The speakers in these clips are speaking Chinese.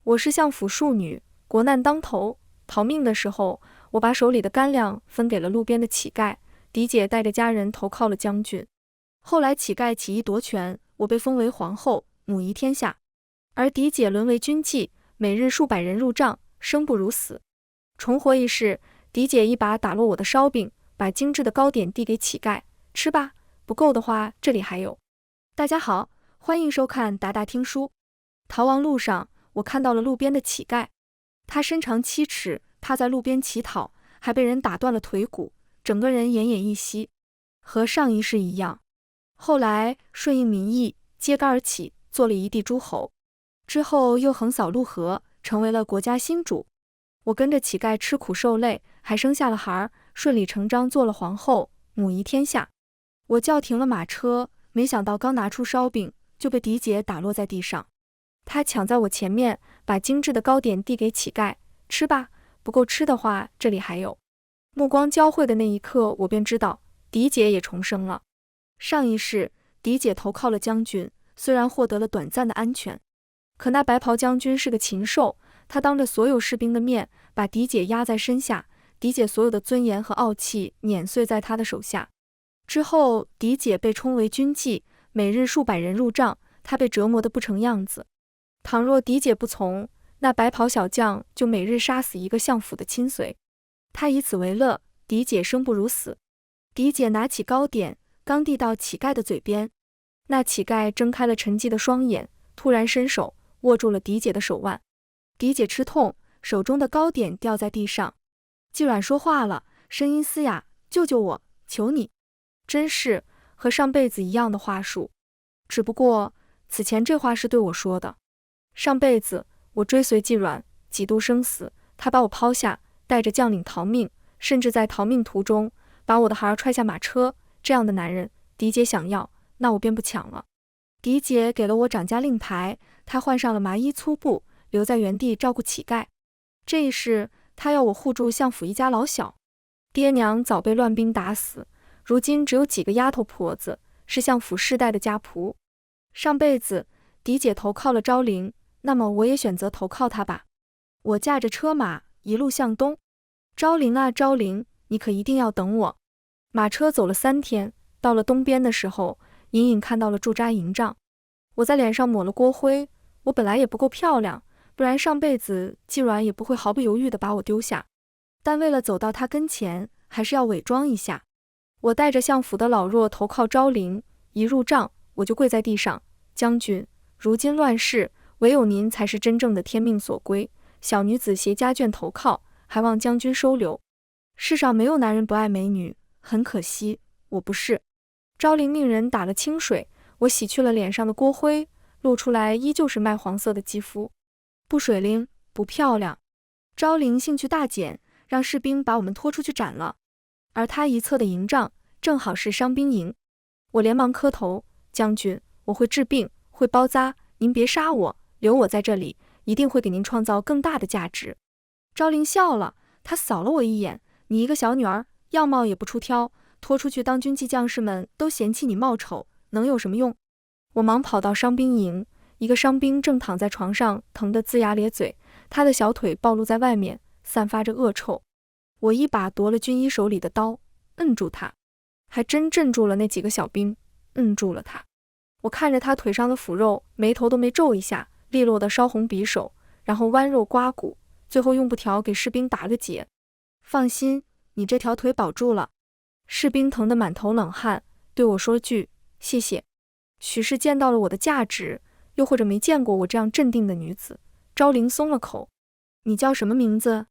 我是相府庶女，国难当头，逃命的时候，我把手里的干粮分给了路边的乞丐。狄姐带着家人投靠了将军。后来乞丐起义夺权，我被封为皇后，母仪天下。而狄姐沦为军妓，每日数百人入帐，生不如死。重活一世，狄姐一把打落我的烧饼，把精致的糕点递给乞丐，吃吧，不够的话这里还有。大家好，欢迎收看达达听书。逃亡路上，我看到了路边的乞丐，他身长7尺，趴在路边乞讨，还被人打断了腿骨，整个人奄奄一息，和上一世一样。后来顺应民意，揭竿而起，做了一地诸侯，之后又横扫陆河，成为了国家新主。我跟着乞丐吃苦受累，还生下了孩儿，顺理成章做了皇后，母仪天下。我叫停了马车，没想到刚拿出烧饼，就被狄姐打落在地上。她抢在我前面，把精致的糕点递给乞丐，吃吧，不够吃的话这里还有。目光交汇的那一刻，我便知道狄姐也重生了。上一世，狄姐投靠了将军，虽然获得了短暂的安全，可那白袍将军是个禽兽，他当着所有士兵的面，把狄姐压在身下，狄姐所有的尊严和傲气碾碎在他的手下。之后，狄姐被充为军妓，每日数百人入帐，她被折磨得不成样子。倘若狄姐不从，那白袍小将就每日杀死一个相府的亲随，他以此为乐，狄姐生不如死。狄姐拿起糕点，刚递到乞丐的嘴边，那乞丐睁开了沉寂的双眼，突然伸手握住了狄姐的手腕。狄姐吃痛，手中的糕点掉在地上。季软说话了，声音嘶哑：“救救我，求你！”真是和上辈子一样的话术，只不过此前这话是对我说的。上辈子我追随季软，几度生死，他把我抛下，带着将领逃命，甚至在逃命途中把我的孩儿踹下马车。这样的男人，狄姐想要，那我便不抢了。狄姐给了我掌家令牌，她换上了麻衣粗布，留在原地照顾乞丐。这一世，她要我护住相府一家老小。爹娘早被乱兵打死，如今只有几个丫头婆子，是相府世代的家仆。上辈子，狄姐投靠了昭陵，那么我也选择投靠她吧。我驾着车马，一路向东。昭陵啊昭陵，你可一定要等我。马车走了3天，到了东边的时候，隐隐看到了驻扎营帐。我在脸上抹了锅灰，我本来也不够漂亮，不然上辈子季软也不会毫不犹豫地把我丢下。但为了走到他跟前，还是要伪装一下。我带着相府的老弱投靠昭陵，一入帐我就跪在地上：“将军，如今乱世，唯有您才是真正的天命所归。小女子携家眷投靠，还望将军收留。世上没有男人不爱美女，很可惜，我不是。”昭陵命人打了清水，我洗去了脸上的锅灰，露出来依旧是麦黄色的肌肤，不水灵，不漂亮。昭陵兴趣大减，让士兵把我们拖出去斩了。而他一侧的营帐正好是伤兵营。我连忙磕头：“将军，我会治病，会包扎，您别杀我，留我在这里，一定会给您创造更大的价值。”昭陵笑了，他扫了我一眼：“你一个小女儿，样貌也不出挑，拖出去当军妓，将士们都嫌弃你貌丑，能有什么用？”我忙跑到伤兵营，一个伤兵正躺在床上，疼得龇牙咧嘴，他的小腿暴露在外面，散发着恶臭。我一把夺了军医手里的刀，摁住他，还真镇住了那几个小兵，摁住了他。我看着他腿上的腐肉，眉头都没皱一下，利落的烧红匕首，然后剜肉刮骨，最后用布条给士兵打了个结。放心，你这条腿保住了。士兵疼得满头冷汗，对我说句谢谢。许是见到了我的价值，又或者没见过我这样镇定的女子，昭陵松了口。你叫什么名字？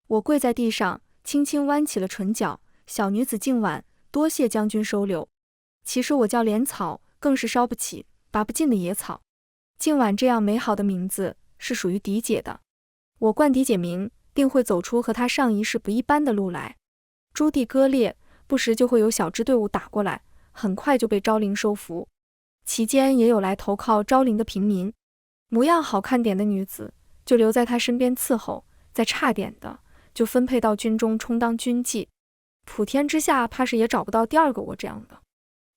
我跪在地上，轻轻弯起了唇角：“小女子静婉，多谢将军收留。”其实我叫莲草，更是烧不起、拔不尽的野草。静婉这样美好的名字是属于狄姐的。我冠狄姐名，定会走出和她上一世不一般的路来。诸地割裂，不时就会有小支队伍打过来，很快就被昭陵收服。期间也有来投靠昭陵的平民，模样好看点的女子就留在她身边伺候，再差点的就分配到军中充当军妓。普天之下怕是也找不到第二个我这样的。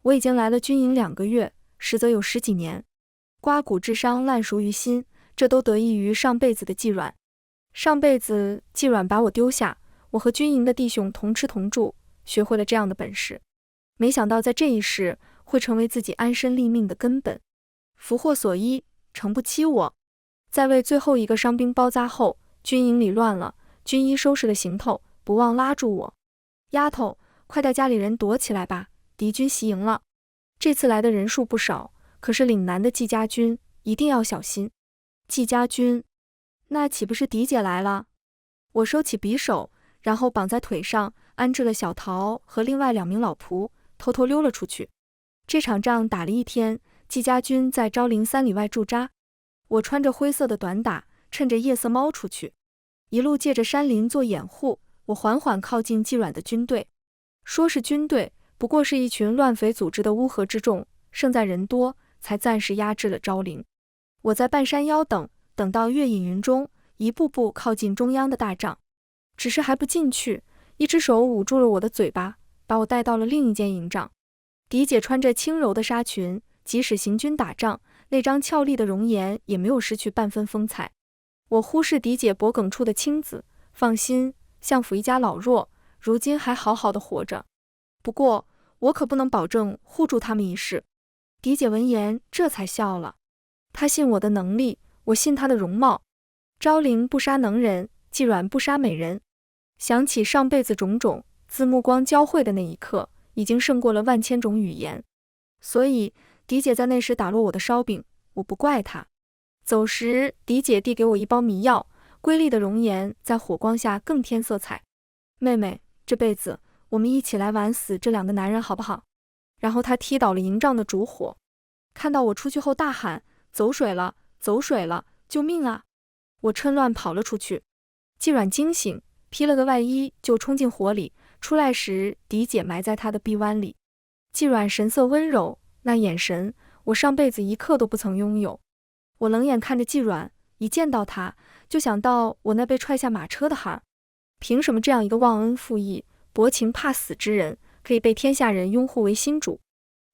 我已经来了军营2个月，实则有10几年。刮骨治伤，烂熟于心，这都得益于上辈子的季阮。上辈子季阮把我丢下，我和军营的弟兄同吃同住，学会了这样的本事。没想到在这一世会成为自己安身立命的根本。福祸所依，诚不欺我。在为最后一个伤兵包扎后，军营里乱了，军医收拾了行头，不忘拉住我：丫头，快带家里人躲起来吧，敌军袭营了。这次来的人数不少，可是岭南的季家军一定要小心。季家军，那岂不是狄姐来了？我收起匕首，然后绑在腿上，安置了小桃和另外2名老仆，偷偷溜了出去。这场仗打了1天，季家军在昭陵3里外驻扎。我穿着灰色的短打，趁着夜色猫出去，一路借着山林做掩护。我缓缓靠近季阮的军队，说是军队，不过是一群乱匪组织的乌合之众，胜在人多，才暂时压制了昭陵。我在半山腰等到月隐云中，一步步靠近中央的大帐。只是还不进去，一只手捂住了我的嘴巴，把我带到了另一间营帐。狄姐穿着轻柔的纱裙，即使行军打仗，那张俏丽的容颜也没有失去半分风采。我忽视狄姐脖颈处的青紫，放心，相府一家老弱，如今还好好的活着。不过，我可不能保证护住他们一世。狄姐闻言，这才笑了。她信我的能力，我信她的容貌。昭陵不杀能人，季阮不杀美人。想起上辈子种种，自目光交汇的那一刻，已经胜过了万千种语言。所以，狄姐在那时打落我的烧饼，我不怪她。走时，狄姐递给我一包迷药，瑰丽的容颜在火光下更添色彩。妹妹，这辈子我们一起来玩死这2个男人好不好？然后她踢倒了营帐的烛火，看到我出去后大喊：走水了，走水了，救命啊！我趁乱跑了出去。季阮惊醒，披了个外衣就冲进火里，出来时狄姐埋在他的臂弯里。季阮神色温柔，那眼神我上辈子一刻都不曾拥有。我冷眼看着季阮，一见到他就想到我那被踹下马车的孩。凭什么这样一个忘恩负义、薄情怕死之人，可以被天下人拥护为新主？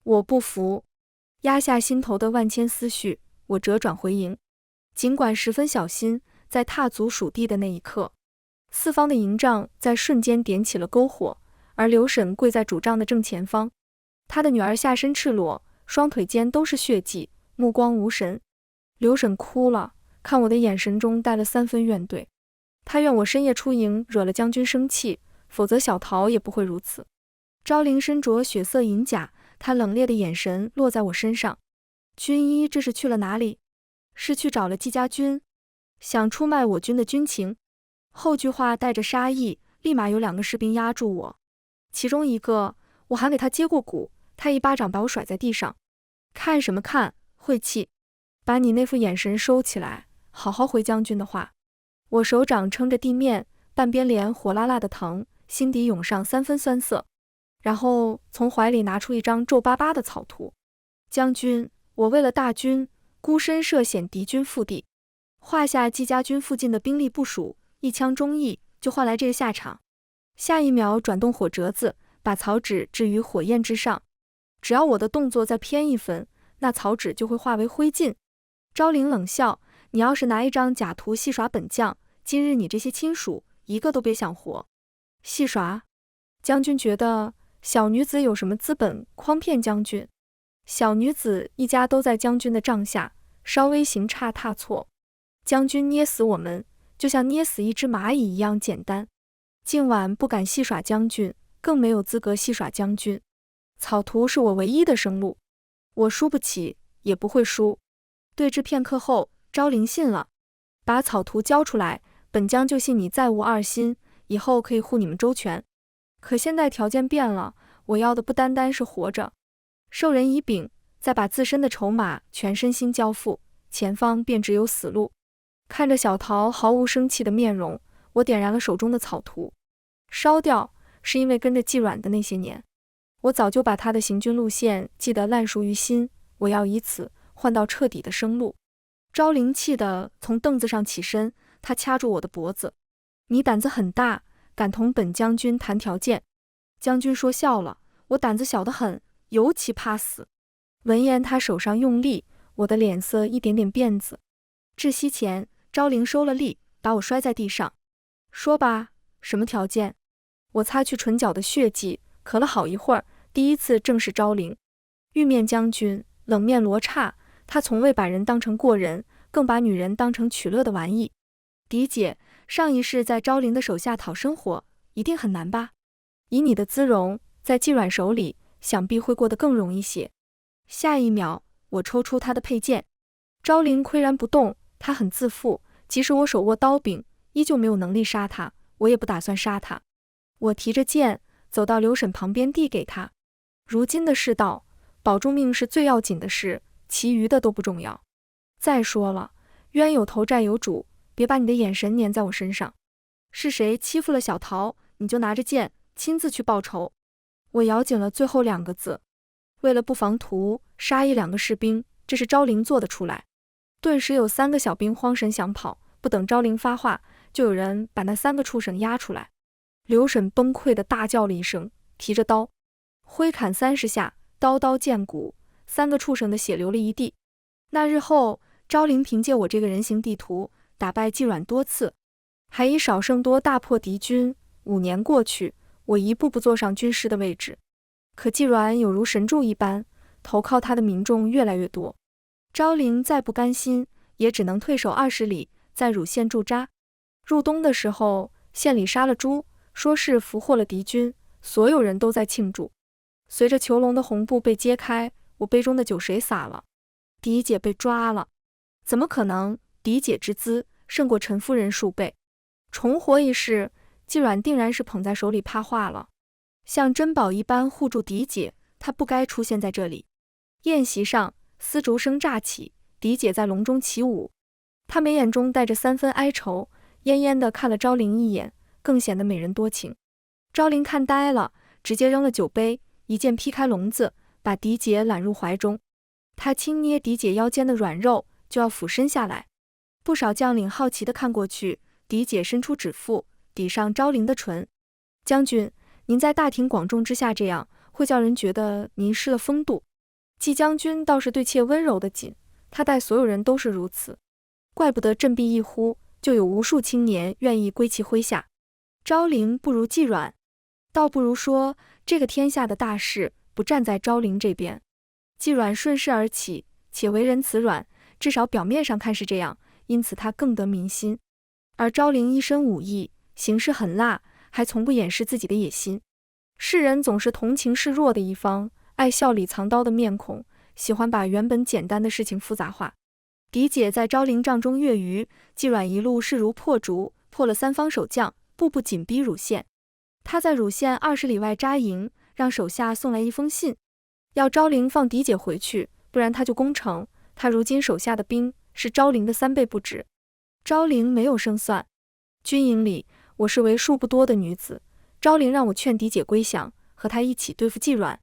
我不服。压下心头的万千思绪，我折转回营。尽管十分小心，在踏足蜀地的那一刻，四方的营帐在瞬间点起了篝火，而刘婶跪在主帐的正前方。她的女儿下身赤裸，双腿间都是血迹，目光无神。刘婶哭了，看我的眼神中带了3分怨怼。她怨我深夜出营惹了将军生气，否则小桃也不会如此。昭陵身着血色银甲，她冷冽的眼神落在我身上。军医这是去了哪里？是去找了季家军，想出卖我军的军情。后句话带着杀意，立马有2个士兵压住我，其中一个我还给他接过骨，他一巴掌把我甩在地上。看什么看，晦气！把你那副眼神收起来，好好回将军的话。我手掌撑着地面，半边脸火辣辣的疼，心底涌上3分酸涩。然后从怀里拿出一张皱巴巴的草图。将军，我为了大军，孤身涉险敌军腹地，画下季家军附近的兵力部署，一枪中意，就换来这个下场。下一秒转动火折子，把草纸置于火焰之上。只要我的动作再偏1分，那草纸就会化为灰烬。昭陵冷笑，你要是拿一张假图戏耍本将，今日你这些亲属一个都别想活。戏耍？将军觉得小女子有什么资本诓骗将军？小女子一家都在将军的帐下，稍微行差踏错，将军捏死我们，就像捏死一只蚂蚁一样简单。今晚不敢戏耍将军，更没有资格戏耍将军。草图是我唯一的生路，我输不起，也不会输。对峙片刻后，昭陵信了，把草图交出来，本将就信你再无二心，以后可以护你们周全。可现在条件变了，我要的不单单是活着。授人以柄，再把自身的筹码全身心交付，前方便只有死路。看着小桃毫无生气的面容，我点燃了手中的草图。烧掉是因为跟着季阮的那些年，我早就把他的行军路线记得烂熟于心，我要以此换到彻底的生路。昭陵气得从凳子上起身，他掐住我的脖子：你胆子很大，敢同本将军谈条件？将军说笑了，我胆子小得很，尤其怕死。闻言他手上用力，我的脸色一点点变紫。窒息前，昭灵收了力，把我摔在地上。说吧，什么条件？我擦去唇角的血迹，咳了好一会儿，第一次正视昭灵。玉面将军，冷面罗刹，他从未把人当成过人，更把女人当成取乐的玩意。嫡姐，上一世在昭灵的手下讨生活，一定很难吧？以你的姿容，在季软手里，想必会过得更容易些。下一秒，我抽出他的佩剑。昭灵岿然不动，他很自负，即使我手握刀柄，依旧没有能力杀他，我也不打算杀他。我提着剑，走到刘婶旁边递给他。如今的世道，保住命是最要紧的事，其余的都不重要。再说了，冤有头债有主，别把你的眼神粘在我身上。是谁欺负了小桃，你就拿着剑亲自去报仇。我咬紧了最后2个字。为了不防徒，杀1-2个士兵，这是昭灵做得出来。顿时有3个小兵慌神想跑，不等昭灵发话，就有人把那3个畜生押出来。刘婶崩溃地大叫了一声，提着刀挥砍30下，刀刀见骨，3个畜生的血流了一地。那日后，昭灵凭借我这个人形地图，打败季软多次，还以少胜多大破敌军。5年过去，我一步步坐上军师的位置。可季软有如神助一般，投靠他的民众越来越多。昭灵再不甘心，也只能退守20里，在乳县驻扎。入冬的时候，县里杀了猪，说是俘获了敌军，所有人都在庆祝。随着囚笼的红布被揭开，我杯中的酒水洒了。嫡姐被抓了。怎么可能？嫡姐之资胜过陈夫人数倍。重活一世，季软定然是捧在手里怕化了，像珍宝一般护住嫡姐，她不该出现在这里。宴席上，丝竹声乍起，嫡姐在笼中起舞。她眉眼中带着3分哀愁，恹恹地看了昭灵一眼，更显得美人多情。昭灵看呆了，直接扔了酒杯，一剑劈开笼子，把嫡姐揽入怀中。她轻捏嫡姐腰间的软肉，就要俯身下来。不少将领好奇地看过去，嫡姐伸出指腹，抵上昭灵的唇。将军，您在大庭广众之下这样，会叫人觉得您失了风度。季将军倒是对妾温柔的紧，他待所有人都是如此，怪不得振臂一呼，就有无数青年愿意归其麾下。昭灵不如季软，倒不如说这个天下的大事不站在昭灵这边。季软顺势而起，且为人慈软，至少表面上看是这样，因此他更得民心。而昭灵一身武艺，行事狠辣，还从不掩饰自己的野心。世人总是同情示弱的一方，爱笑里藏刀的面孔，喜欢把原本简单的事情复杂化。嫡姐在昭灵帐中越狱，季软一路势如破竹，破了3方守将，步步紧逼乳县。他在乳县20里外扎营，让手下送来一封信，要昭灵放嫡姐回去，不然他就攻城。他如今手下的兵是昭灵的3倍不止。昭灵没有胜算。军营里，我是为数不多的女子，昭灵让我劝嫡姐归降，和她一起对付季软。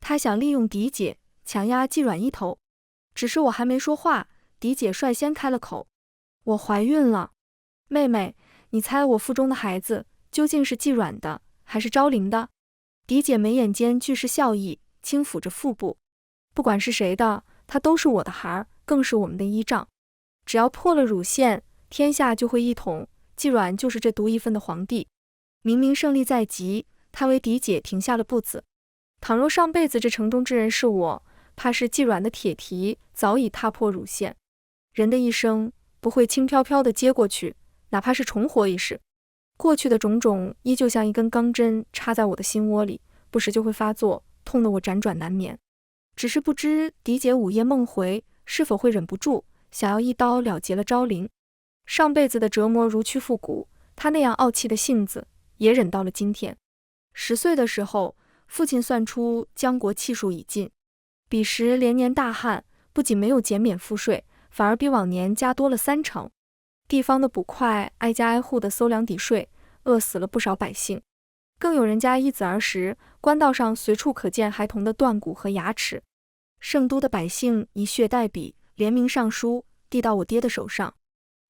她想利用嫡姐强压季软一头，只是我还没说话，嫡姐率先开了口：我怀孕了。妹妹，你猜我腹中的孩子究竟是季软的，还是昭灵的？嫡姐眉眼间俱是笑意，轻抚着腹部。不管是谁的，他都是我的孩儿，更是我们的依仗。只要破了乳县，天下就会一统，季软就是这独一份的皇帝。明明胜利在即，他为嫡姐停下了步子。倘若上辈子这城中之人是我，怕是季软的铁蹄早已踏破乳县。人的一生不会轻飘飘地接过去，哪怕是重活一世，过去的种种依旧像一根钢针插在我的心窝里，不时就会发作，痛得我辗转难眠。只是不知嫡姐午夜梦回，是否会忍不住想要一刀了结了昭灵。上辈子的折磨如躯复骨，他那样傲气的性子也忍到了今天。10岁的时候，父亲算出江国气数已尽，彼时连年大旱，不仅没有减免赋税，反而比往年加多了3成。地方的捕快挨家挨户的搜粮抵税，饿死了不少百姓。更有人家依子而食，官道上随处可见孩童的断骨和牙齿。圣都的百姓以血代笔，联名上书，递到我爹的手上。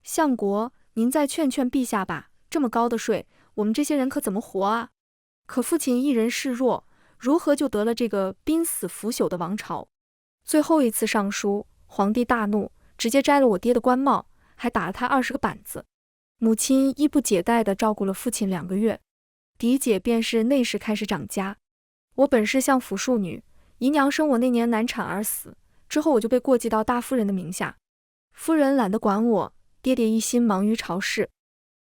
相国，您再劝劝陛下吧，这么高的税，我们这些人可怎么活啊？可父亲一人示弱，如何就得了这个濒死腐朽的王朝？最后一次上书，皇帝大怒，直接摘了我爹的官帽，还打了他20个板子。母亲衣不解带地照顾了父亲2个月，嫡姐便是那时开始掌家。我本是相府庶女，姨娘生我那年难产而死，之后我就被过继到大夫人的名下。夫人懒得管我，爹爹一心忙于朝事，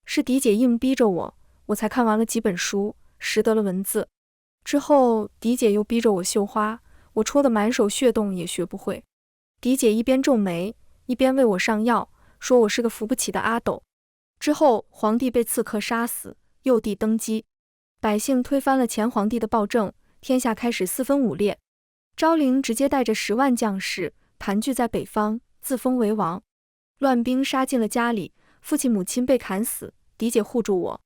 是嫡姐硬逼着我，我才看完了几本书，识得了文字。之后嫡姐又逼着我绣花，我戳得满手血洞也学不会。嫡姐一边皱眉，一边为我上药，说我是个扶不起的阿斗。之后皇帝被刺客杀死，幼帝登基，百姓推翻了前皇帝的暴政，天下开始四分五裂。昭陵直接带着10万将士盘踞在北方，自封为王。乱兵杀进了家里，父亲母亲被砍死，嫡姐护住我。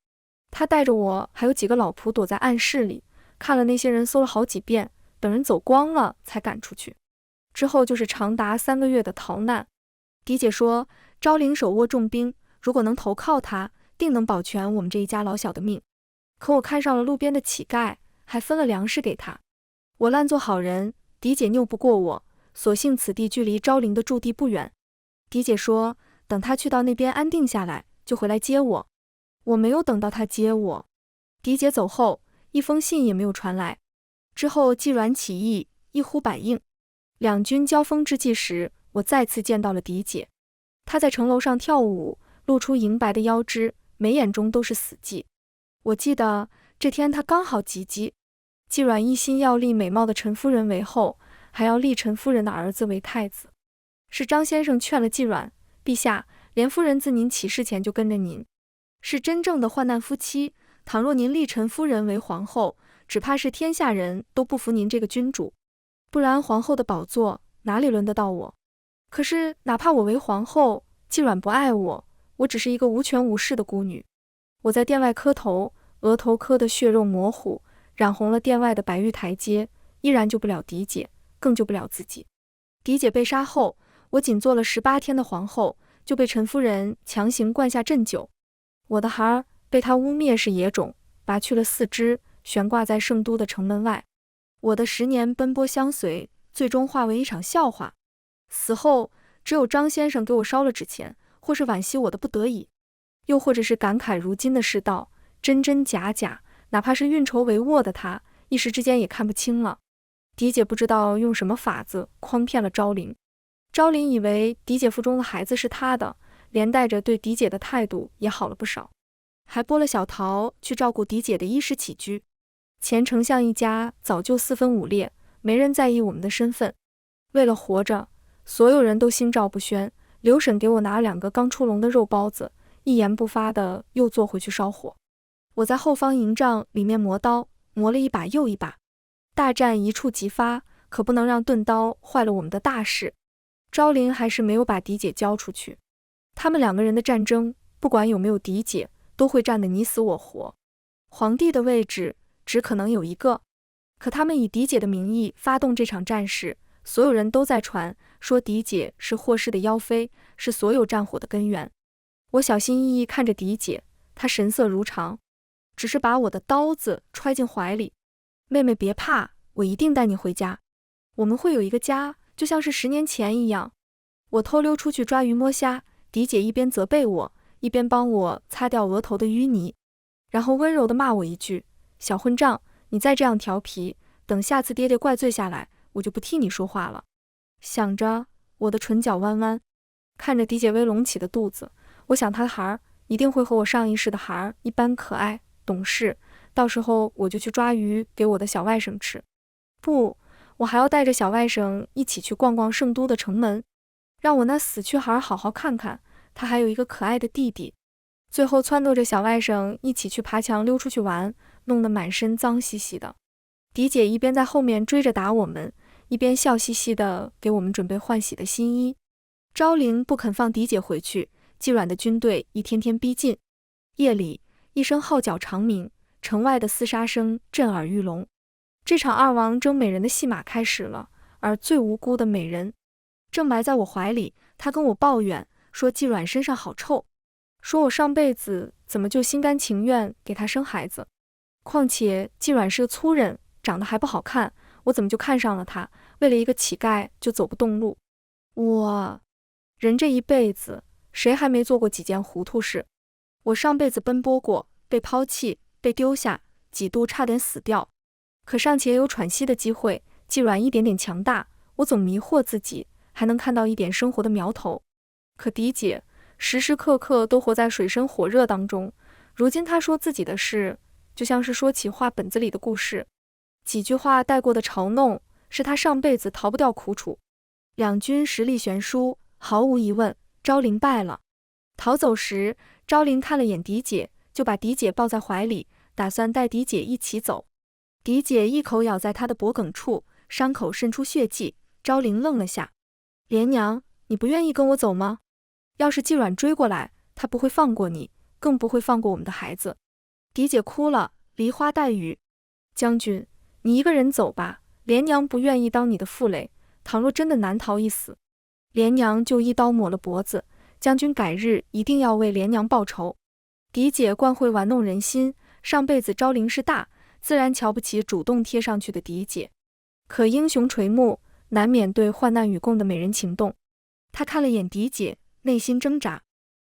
她带着我还有几个老仆躲在暗室里，看了那些人搜了好几遍，等人走光了才赶出去。之后就是长达3个月的逃难。嫡姐说昭陵手握重兵，如果能投靠他，定能保全我们这一家老小的命。可我看上了路边的乞丐，还分了粮食给他。我烂做好人，嫡姐拗不过我，所幸此地距离昭陵的驻地不远。嫡姐说等他去到那边安定下来，就回来接我。我没有等到他接我，嫡姐走后，一封信也没有传来。之后纪阮起义，一呼百应。两军交锋之际时，我再次见到了嫡姐。她在城楼上跳舞，露出银白的腰肢，眉眼中都是死寂。我记得这天她刚好及笄，纪阮一心要立美貌的陈夫人为后，还要立陈夫人的儿子为太子。是张先生劝了纪阮，陛下，连夫人自您起事前就跟着您，是真正的患难夫妻。倘若您立陈夫人为皇后，只怕是天下人都不服您这个君主，不然皇后的宝座哪里轮得到我？可是哪怕我为皇后，纪阮不爱我，我只是一个无权无势的孤女。我在殿外磕头，额头磕得血肉模糊，染红了殿外的白玉台阶，依然救不了嫡姐，更救不了自己。嫡姐被杀后，我仅做了18天的皇后，就被陈夫人强行灌下鸩酒。我的孩儿被她污蔑是野种，拔去了4肢，悬挂在圣都的城门外。我的10年奔波相随，最终化为一场笑话。死后，只有张先生给我烧了纸钱，或是惋惜我的不得已，又或者是感慨如今的世道真真假假，哪怕是运筹帷幄的他，一时之间也看不清了。嫡姐不知道用什么法子诓骗了昭陵，昭陵以为嫡姐腹中的孩子是他的，连带着对嫡姐的态度也好了不少，还拨了小桃去照顾嫡姐的衣食起居。前丞相一家早就四分五裂，没人在意我们的身份。为了活着，所有人都心照不宣。刘婶给我拿了2个刚出笼的肉包子，一言不发的又坐回去烧火。我在后方营帐里面磨刀，磨了一把又一把。大战一触即发，可不能让钝刀坏了我们的大事。昭陵还是没有把嫡姐交出去。他们2个人的战争，不管有没有嫡姐，都会战得你死我活。皇帝的位置只可能有一个，可他们以嫡姐的名义发动这场战事，所有人都在传说嫡姐是祸事的妖妃，是所有战火的根源。我小心翼翼看着嫡姐，她神色如常，只是把我的刀子揣进怀里。妹妹别怕，我一定带你回家，我们会有一个家，就像是10年前一样。我偷溜出去抓鱼摸虾，嫡姐一边责备我，一边帮我擦掉额头的淤泥，然后温柔地骂我一句：小混账，你再这样调皮，等下次爹爹怪罪下来，我就不替你说话了。想着，我的唇角弯弯，看着嫡姐微隆起的肚子，我想她的孩儿一定会和我上一世的孩儿一般可爱懂事，到时候我就去抓鱼给我的小外甥吃。不，我还要带着小外甥一起去逛逛圣都的城门，让我那死去孩儿好好看看，他还有一个可爱的弟弟。最后撺掇着小外甥一起去爬墙溜出去玩，弄得满身脏兮兮的。嫡姐一边在后面追着打我们，一边笑嘻嘻的给我们准备换洗的新衣。昭陵不肯放嫡姐回去，纪阮的军队一天天逼近。夜里，一声号角长鸣，城外的厮杀声震耳欲聋。这场2王争美人的戏码开始了，而最无辜的美人正埋在我怀里。她跟我抱怨说纪阮身上好臭，说我上辈子怎么就心甘情愿给他生孩子，况且纪阮是个粗人，长得还不好看，我怎么就看上了他，为了一个乞丐就走不动路。人这一辈子谁还没做过几件糊涂事？我上辈子奔波过，被抛弃，被丢下，几度差点死掉。可尚且有喘息的机会，季软一点点强大，我总迷惑自己，还能看到一点生活的苗头。可狄姐时时刻刻都活在水深火热当中，如今她说自己的事，就像是说起话本子里的故事，几句话带过的嘲弄，是她上辈子逃不掉苦楚。两军实力悬殊，毫无疑问，昭陵败了。逃走时，昭陵看了眼狄姐，就把狄姐抱在怀里，打算带狄姐一起走。狄姐一口咬在她的脖颈处，伤口渗出血迹。昭陵愣了下：“莲娘，你不愿意跟我走吗？要是季软追过来，他不会放过你，更不会放过我们的孩子。”狄姐哭了，梨花带雨：“将军，你一个人走吧，莲娘不愿意当你的负累，倘若真的难逃一死，莲娘就一刀抹了脖子，将军改日一定要为莲娘报仇。”狄姐惯会玩弄人心，上辈子昭陵是大，自然瞧不起主动贴上去的狄姐。可英雄垂暮，难免对患难与共的美人情动。她看了眼狄姐，内心挣扎。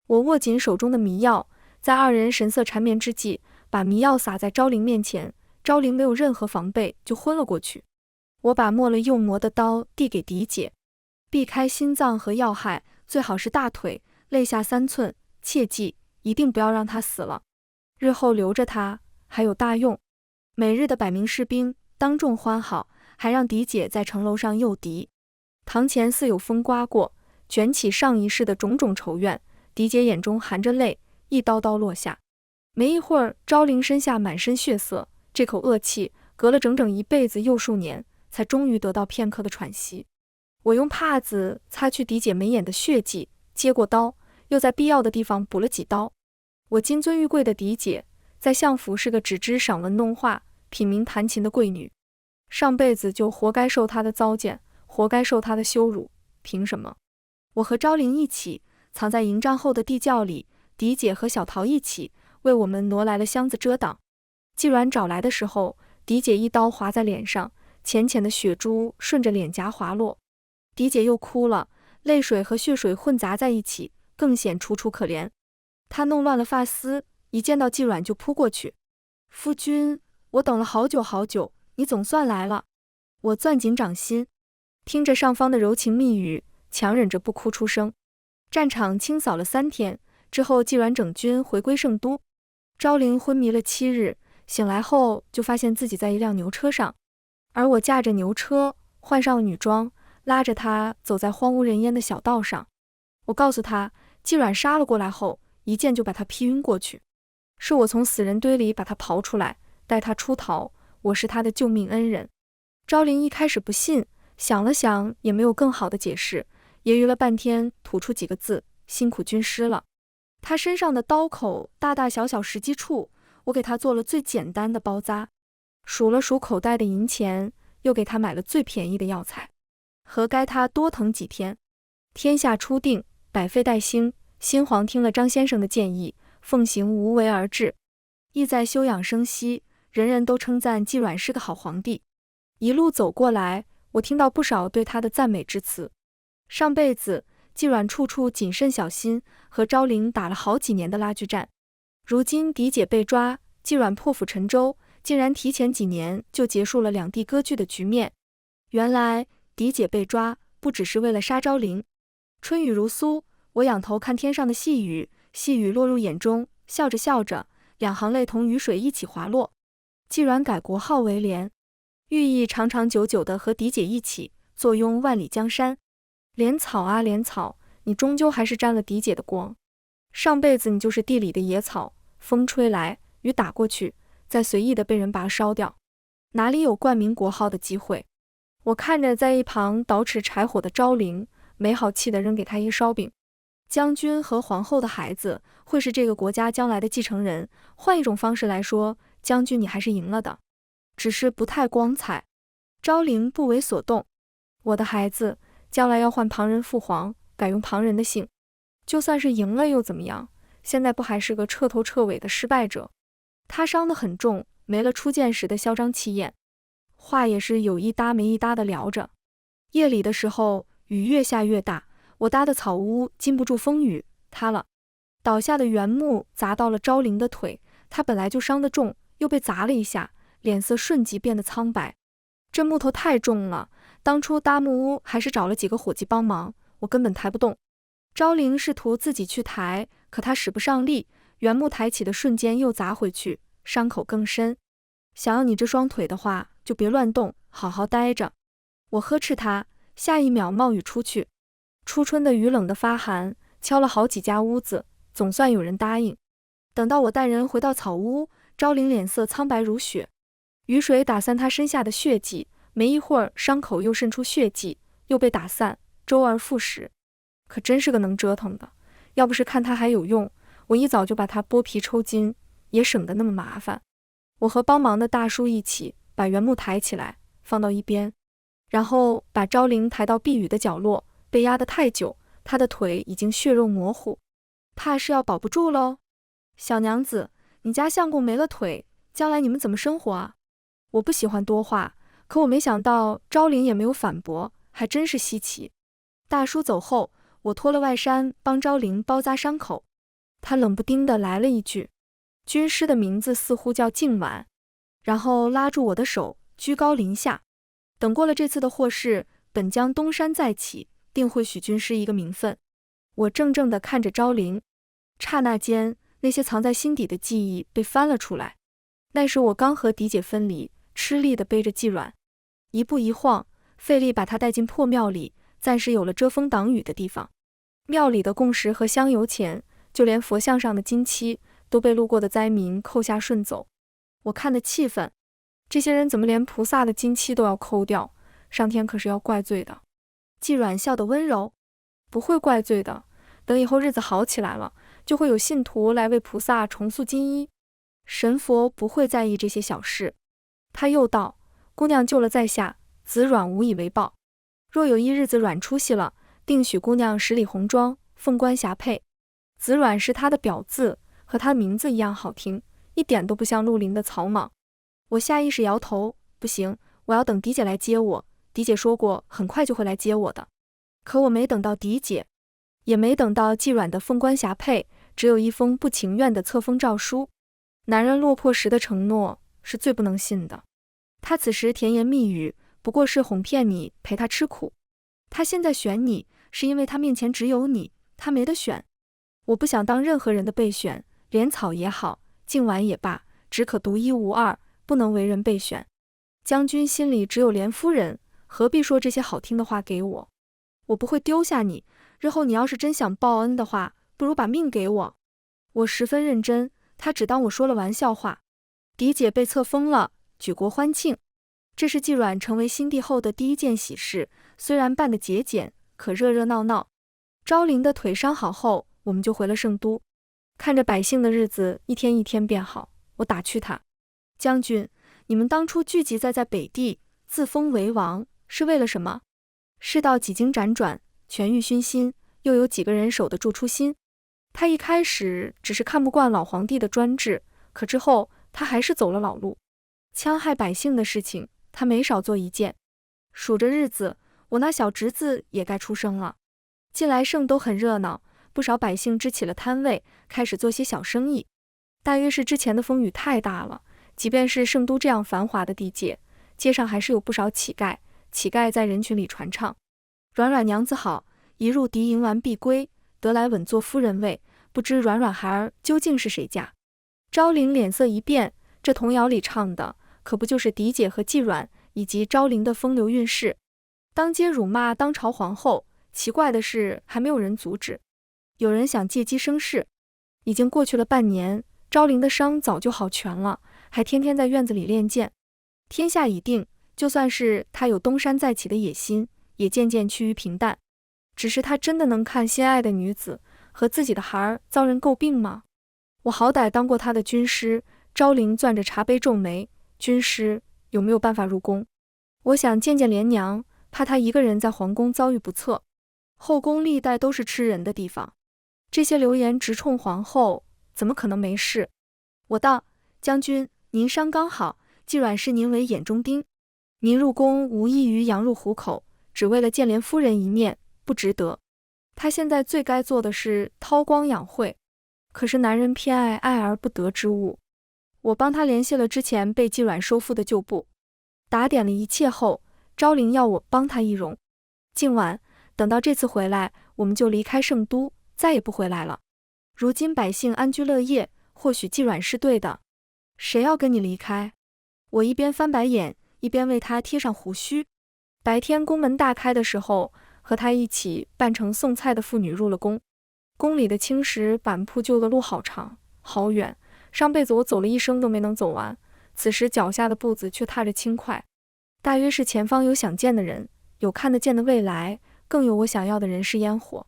我握紧手中的迷药，在二人神色缠绵之际，把迷药撒在昭陵面前。昭陵没有任何防备，就昏了过去。我把磨了又磨的刀递给狄姐：“避开心脏和要害，最好是大腿，肋下3寸，切记，一定不要让他死了。日后留着他，还有大用。”每日的百名士兵当众欢好，还让狄姐在城楼上诱敌。堂前似有风刮过，卷起上一世的种种仇怨。狄姐眼中含着泪，一刀刀落下。没一会儿，昭陵身下满身血色，这口恶气隔了整整一辈子又数年，才终于得到片刻的喘息。我用帕子擦去狄姐眉眼的血迹，接过刀，又在必要的地方补了几刀。我金尊玉贵的狄姐，在相府是个只知赏文弄画、品茗弹琴的贵女，上辈子就活该受她的糟践，活该受她的羞辱。凭什么？我和昭陵一起藏在营帐后的地窖里，狄姐和小桃一起为我们挪来了箱子遮挡。季软找来的时候，狄姐一刀划在脸上，浅浅的血珠顺着脸颊滑落。狄姐又哭了，泪水和血水混杂在一起，更显楚楚可怜。她弄乱了发丝，一见到季软就扑过去：“夫君，我等了好久好久，你总算来了。”我攥紧掌心，听着上方的柔情蜜语，强忍着不哭出声。战场清扫了3天之后，季软整军回归圣都。昭陵昏迷了7日，醒来后就发现自己在一辆牛车上，而我驾着牛车，换上了女装，拉着她走在荒无人烟的小道上。我告诉她，季软杀了过来后，一剑就把他劈晕过去，是我从死人堆里把他刨出来，带他出逃，我是他的救命恩人。昭陵一开始不信，想了想也没有更好的解释，揶揄了半天，吐出几个字：辛苦军师了。他身上的刀口大大小小10几处，我给他做了最简单的包扎，数了数口袋的银钱，又给他买了最便宜的药材，何该他多疼几天。天下初定，百废待兴，新皇听了张先生的建议，奉行无为而治，意在休养生息，人人都称赞季软是个好皇帝。一路走过来，我听到不少对他的赞美之词。上辈子季软处处谨慎小心，和昭陵打了好几年的拉锯战。如今狄姐被抓，季软破釜沉舟，竟然提前几年就结束了两地割据的局面。原来狄姐被抓不只是为了杀昭陵。春雨如酥，我仰头看天上的细雨，细雨落入眼中，笑着笑着，两行泪同雨水一起滑落。季软改国号为莲，寓意长长久久的和狄姐一起坐拥万里江山。莲草啊莲草，你终究还是沾了狄姐的光。上辈子你就是地里的野草，风吹来，雨打过去，再随意的被人拔烧掉，哪里有冠名国号的机会？我看着在一旁捯饬柴火的昭陵，没好气的扔给他一烧饼。将军和皇后的孩子会是这个国家将来的继承人，换一种方式来说，将军你还是赢了的，只是不太光彩。昭陵不为所动。我的孩子将来要换旁人父皇，改用旁人的姓，就算是赢了又怎么样？现在不还是个彻头彻尾的失败者？他伤得很重，没了初见时的嚣张气焰。话也是有一搭没一搭的聊着。夜里的时候，雨越下越大，我搭的草屋经不住风雨，塌了。倒下的原木砸到了昭灵的腿，他本来就伤得重，又被砸了一下，脸色瞬即变得苍白。这木头太重了，当初搭木屋还是找了几个伙计帮忙，我根本抬不动。昭灵试图自己去抬，可他使不上力，原木抬起的瞬间又砸回去，伤口更深。想要你这双腿的话，就别乱动，好好待着。我呵斥他，下一秒冒雨出去。初春的雨冷得发寒，敲了好几家屋子，总算有人答应。等到我带人回到草屋，昭灵脸色苍白如雪，雨水打散他身下的血迹，没一会儿伤口又渗出血迹，又被打散，周而复始。可真是个能折腾的，要不是看他还有用，我一早就把他剥皮抽筋，也省得那么麻烦。我和帮忙的大叔一起把原木抬起来，放到一边，然后把昭灵抬到避雨的角落。被压得太久，他的腿已经血肉模糊，怕是要保不住喽。小娘子，你家相公没了腿，将来你们怎么生活啊？我不喜欢多话，可我没想到昭灵也没有反驳，还真是稀奇。大叔走后，我脱了外衫帮昭灵包扎伤口。他冷不丁地来了一句，军师的名字似乎叫静婉，然后拉住我的手，居高临下。等过了这次的祸事，本将东山再起，定会许军师一个名分。我怔怔地看着昭灵，刹那间，那些藏在心底的记忆被翻了出来。那时我刚和狄姐分离，吃力地背着季软，一步一晃，费力把她带进破庙里，暂时有了遮风挡雨的地方。庙里的供食和香油钱，就连佛像上的金漆，都被路过的灾民扣下顺走。我看得气愤，这些人怎么连菩萨的金漆都要抠掉？上天可是要怪罪的。季软笑得温柔，不会怪罪的，等以后日子好起来了，就会有信徒来为菩萨重塑金衣。神佛不会在意这些小事。他又道，姑娘救了在下，子软无以为报。若有一日子软出息了，定许姑娘十里红妆，凤冠霞帔。子软是他的表字，和他的名字一样好听，一点都不像绿林的草莽。我下意识摇头，不行，我要等狄姐来接我。狄姐说过很快就会来接我的。可我没等到狄姐，也没等到季软的凤冠霞帔，只有一封不情愿的册封诏书。男人落魄时的承诺是最不能信的。他此时甜言蜜语，不过是哄骗你，陪他吃苦。他现在选你，是因为他面前只有你，他没得选。我不想当任何人的备选，莲草也好，静婉也罢，只可独一无二，不能为人备选。将军心里只有莲夫人，何必说这些好听的话给我？我不会丢下你，日后你要是真想报恩的话，不如把命给我。我十分认真，他只当我说了玩笑话。狄姐被册封了，举国欢庆。这是季软成为新帝后的第一件喜事，虽然办得节俭，可热热闹闹。昭灵的腿伤好后，我们就回了圣都。看着百姓的日子一天一天变好，我打趣他，将军，你们当初聚集在北地，自封为王，是为了什么？世道几经辗转，权欲熏心，又有几个人守得住初心？他一开始只是看不惯老皇帝的专制，可之后他还是走了老路。戕害百姓的事情，他没少做一件。数着日子，我那小侄子也该出生了。近来圣都很热闹，不少百姓支起了摊位，开始做些小生意。大约是之前的风雨太大了，即便是圣都这样繁华的地界，街上还是有不少乞丐。乞丐在人群里传唱：软软娘子好，一入敌营完必归，得来稳坐夫人位，不知软软孩儿究竟是谁家？昭灵脸色一变，这童谣里唱的可不就是狄姐和季软以及昭灵的风流韵事？当街辱骂当朝皇后，奇怪的是还没有人阻止。有人想借机生事。已经过去了半年，昭灵的伤早就好全了，还天天在院子里练剑。天下已定，就算是他有东山再起的野心，也渐渐趋于平淡。只是他真的能看心爱的女子和自己的孩儿遭人诟病吗？我好歹当过他的军师。昭灵攥着茶杯皱眉，军师有没有办法入宫？我想见见莲娘，怕她一个人在皇宫遭遇不测。后宫历代都是吃人的地方，这些流言直冲皇后，怎么可能没事？我道，将军，您伤刚好，季软视您为眼中钉。您入宫无异于羊入虎口，只为了见莲夫人一面，不值得。他现在最该做的是韬光养晦，可是男人偏爱爱而不得之物。我帮他联系了之前被季阮收复的旧部，打点了一切后，昭陵要我帮他易容。今晚等到这次回来，我们就离开圣都，再也不回来了。如今百姓安居乐业，或许季阮是对的。谁要跟你离开？我一边翻白眼，一边为他贴上胡须。白天宫门大开的时候，和他一起扮成送菜的妇女入了宫。宫里的青石板铺就的路好长好远，上辈子我走了一生都没能走完，此时脚下的步子却踏着轻快。大约是前方有想见的人，有看得见的未来，更有我想要的人世烟火。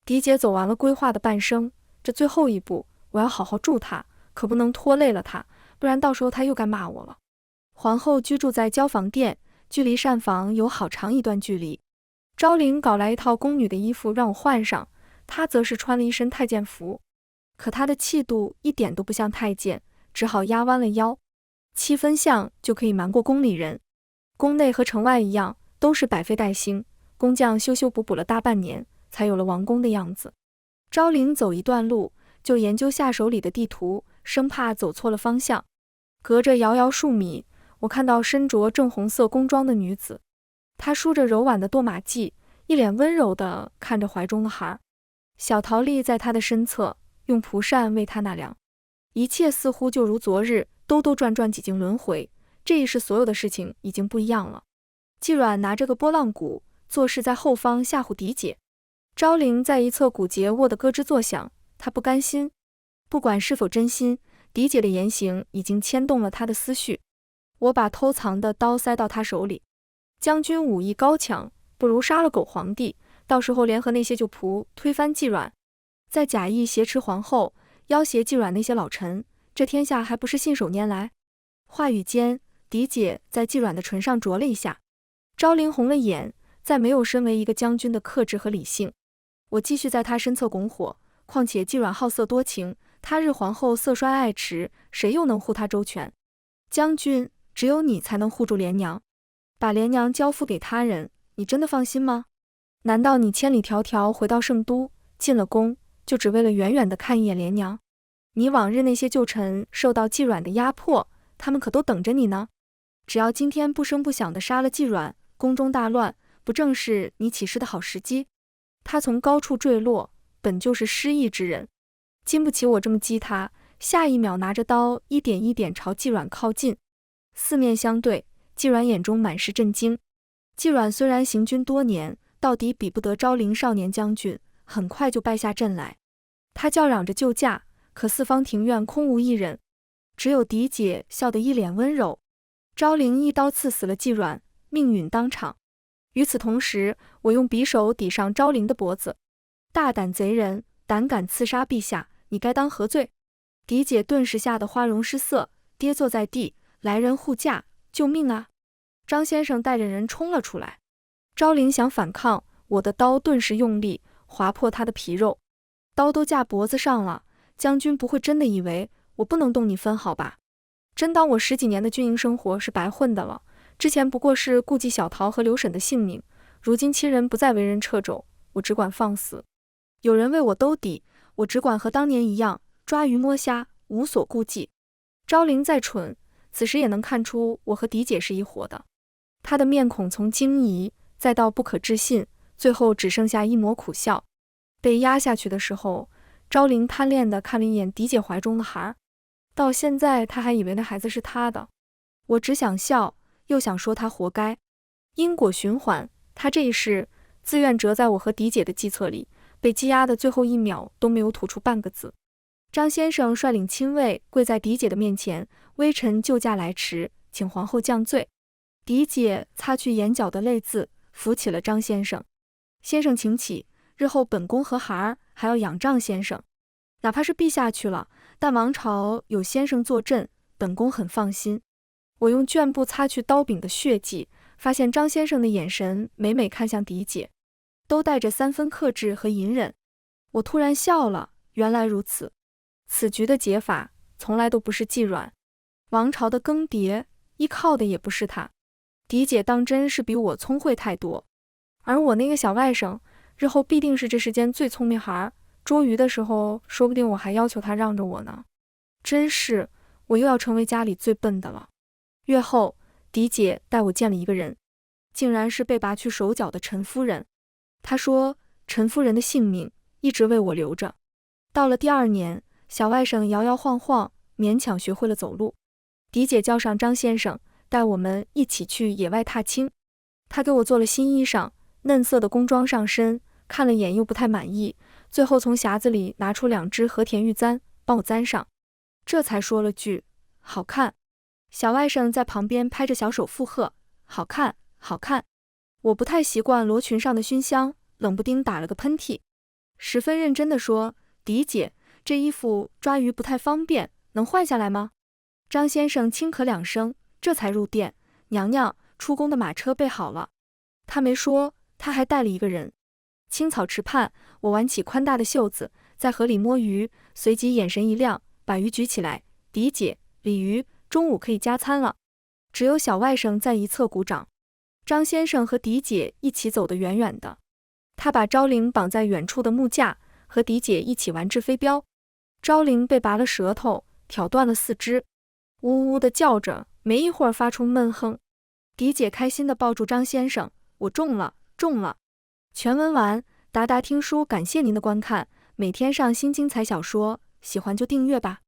狄姐走完了规划的半生，这最后一步，我要好好助她，可不能拖累了她，不然到时候她又该骂我了。皇后居住在交房殿，距离膳房有好长一段距离。昭陵搞来一套宫女的衣服让我换上，她则是穿了一身太监服，可她的气度一点都不像太监，只好压弯了腰。7分像就可以瞒过宫里人。宫内和城外一样，都是百废待兴，工匠修修补补了大半年，才有了王宫的样子。昭陵走一段路，就研究下手里的地图，生怕走错了方向。隔着遥遥数米，我看到身着正红色宫装的女子，她梳着柔婉的堕马髻，一脸温柔地看着怀中的孩儿。小桃莉在她的身侧，用蒲扇为她纳凉。一切似乎就如昨日，兜兜转转几经轮回，这一世所有的事情已经不一样了。季阮拿着个拨浪鼓，做事在后方吓唬狄姐。昭陵在一侧鼓节握得咯吱作响，她不甘心。不管是否真心，狄姐的言行已经牵动了她的思绪。我把偷藏的刀塞到她手里。将军武艺高强，不如杀了狗皇帝，到时候联合那些旧仆推翻季阮，再假意挟持皇后，要挟季阮那些老臣，这天下还不是信手拈来？话语间，狄姐在季阮的唇上啄了一下。昭陵红了眼，再没有身为一个将军的克制和理性。我继续在他身侧拱火，况且季阮好色多情，他日皇后色衰爱弛，谁又能护他周全？将军，只有你才能护住莲娘，把莲娘交付给他人，你真的放心吗？难道你千里迢迢回到圣都，进了宫，就只为了远远地看一眼莲娘？你往日那些旧臣受到季阮的压迫，他们可都等着你呢。只要今天不声不响地杀了季阮，宫中大乱，不正是你起事的好时机？他从高处坠落，本就是失意之人，经不起我这么激他，下一秒拿着刀一点一点朝季阮靠近。四面相对，季阮眼中满是震惊。季阮虽然行军多年，到底比不得昭陵少年将军，很快就败下阵来。他叫嚷着救驾，可四方庭院空无一人，只有狄姐笑得一脸温柔。昭陵一刀刺死了季阮，命陨当场。与此同时，我用匕首抵上昭陵的脖子。大胆贼人，胆敢刺杀陛下，你该当何罪？狄姐顿时吓得花容失色，跌坐在地。来人护驾，救命啊！张先生带着人冲了出来。昭陵想反抗，我的刀顿时用力划破他的皮肉。刀都架脖子上了，将军不会真的以为我不能动你分毫吧？真当我10几年的军营生活是白混的了？之前不过是顾及小桃和刘婶的性命，如今亲人不再为人掣肘，我只管放肆。有人为我兜底，我只管和当年一样抓鱼摸虾，无所顾忌。昭陵再蠢，此时也能看出我和狄姐是一伙的。他的面孔从惊疑再到不可置信，最后只剩下一抹苦笑。被压下去的时候，昭陵贪恋地看了一眼狄姐怀中的孩儿，到现在他还以为那孩子是他的。我只想笑，又想说他活该。因果循环，他这一世自愿折在我和狄姐的计策里，被羁押的最后一秒都没有吐出半个字。张先生率领亲卫跪在狄姐的面前，微臣救驾来迟，请皇后降罪。狄姐擦去眼角的泪渍，扶起了张先生。先生请起，日后本宫和孩儿还要仰仗先生。哪怕是陛下去了，但王朝有先生坐镇，本宫很放心。我用绢布擦去刀柄的血迹，发现张先生的眼神每每看向狄姐，都带着3分克制和隐忍。我突然笑了，原来如此。此局的解法从来都不是季阮，王朝的更迭依靠的也不是他。狄姐当真是比我聪慧太多，而我那个小外甥日后必定是这世间最聪明孩，捉鱼的时候说不定我还要求他让着我呢。真是，我又要成为家里最笨的了。月后，狄姐带我见了一个人，竟然是被拔去手脚的陈夫人。她说陈夫人的性命一直为我留着。到了第2年，小外甥摇摇晃晃，勉强学会了走路。狄姐叫上张先生，带我们一起去野外踏青。他给我做了新衣裳，嫩色的工装上身，看了眼又不太满意，最后从匣子里拿出2支和田玉簪，帮我簪上，这才说了句好看。小外甥在旁边拍着小手附和，好看，好看。我不太习惯罗裙上的熏香，冷不丁打了个喷嚏，十分认真地说，狄姐，这衣服抓鱼不太方便，能换下来吗？张先生轻咳2声，这才入殿，娘娘，出宫的马车备好了。他没说，他还带了一个人。青草池畔，我挽起宽大的袖子，在河里摸鱼，随即眼神一亮，把鱼举起来，狄姐，鲤鱼，中午可以加餐了。只有小外甥在一侧鼓掌。张先生和狄姐一起走得远远的，他把昭玲绑在远处的木架，和狄姐一起玩掷飞镖。昭玲被拔了舌头，挑断了4肢，呜呜地叫着，没一会儿发出闷哼。狄姐开心地抱住张先生，我中了，中了。全文完，达达听书感谢您的观看，每天上新精彩小说，喜欢就订阅吧。